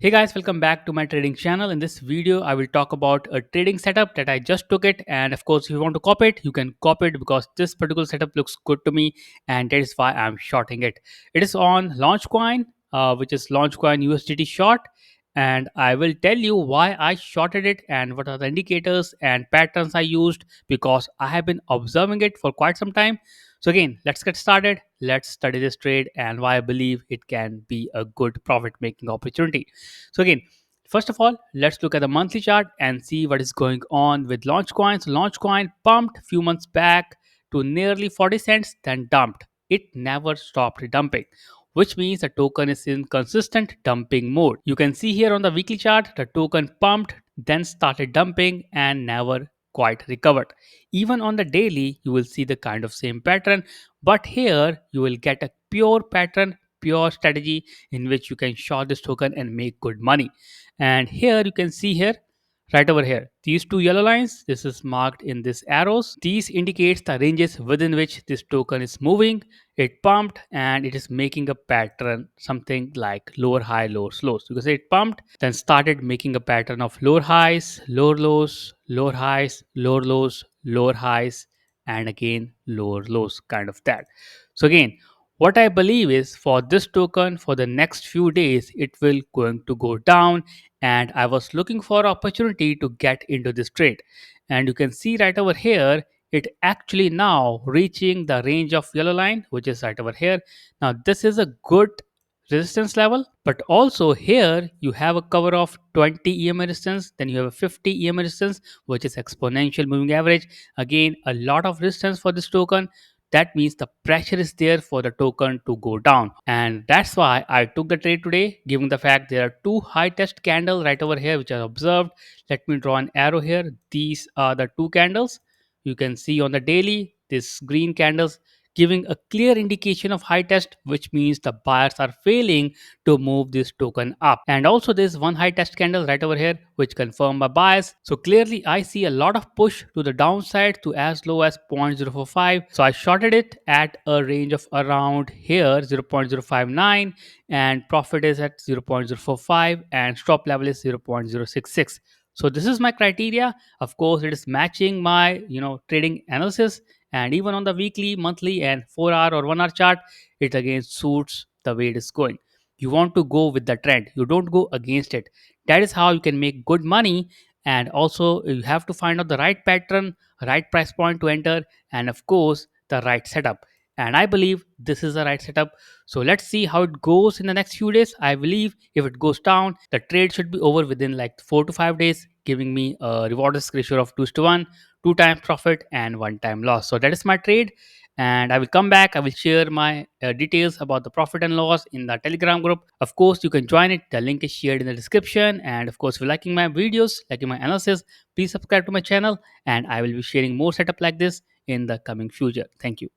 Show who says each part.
Speaker 1: Hey guys, welcome back to my trading channel. In this video, I will talk about a trading setup that I just took it. And of course, if you want to copy it, you can copy it because this particular setup looks good to me. And that is why I'm shorting it. It is on Launchcoin, which is Launchcoin USDT short. And I will tell you why I shorted it and what are the indicators and patterns I used because I have been observing it for quite some time. So again, let's get started. Let's study this trade and why I believe it can be a good profit making opportunity. So again, first of all, let's look at the monthly chart and see what is going on with Launchcoin. So Launchcoin pumped a few months back to nearly 40 cents, then dumped. It never stopped dumping, which means the token is in consistent dumping mode. You can see here on the weekly chart, the token pumped, then started dumping and never quite recovered. Even on the daily, you will see the kind of same pattern, but here you will get a pure pattern, pure strategy in which you can short this token and make good money. And here you can see here, right over here, these two yellow lines, this is marked in these arrows. These indicates the ranges within which this token is moving. It pumped and it is making a pattern, something like lower high, lower lows. Because it pumped, then started making a pattern of lower highs, lower lows, lower highs, lower lows, lower highs, and again lower lows, kind of that. So again, what I believe is for this token for the next few days it will going to go down, and I was looking for opportunity to get into this trade. And you can see right over here it actually now reaching the range of yellow line, which is right over here. Now this is a good resistance level, but also here you have a cover of 20 EMA resistance, then you have a 50 EMA resistance, which is exponential moving average. Again, a lot of resistance for this token. That means the pressure is there for the token to go down, and that's why I took the trade today, given the fact there are two high test candles right over here which I observed. Let me draw an arrow here. These are the two candles you can see on the daily. This green candles giving a clear indication of high test, which means the buyers are failing to move this token up. And also there's one high test candle right over here which confirm my bias. So clearly I see a lot of push to the downside to as low as 0.045. So I shorted it at a range of around here 0.059, and profit is at 0.045 and stop level is 0.066. So this is my criteria. Of course it is matching my trading analysis, and even on the weekly, monthly, and 4 hour or 1 hour chart, it again suits the way it is going. You want to go with the trend, you don't go against it. That is how you can make good money. And also you have to find out the right pattern, right price point to enter, and of course the right setup. And I believe this is the right setup. So let's see how it goes in the next few days. I believe if it goes down, the trade should be over within like 4 to 5 days, giving me a reward risk ratio of 2:1, two times profit and one time loss. So that is my trade. And I will come back. I will share my details about the profit and loss in the Telegram group. Of course, you can join it. The link is shared in the description. And of course, if you're liking my videos, liking my analysis, please subscribe to my channel. And I will be sharing more setup like this in the coming future. Thank you.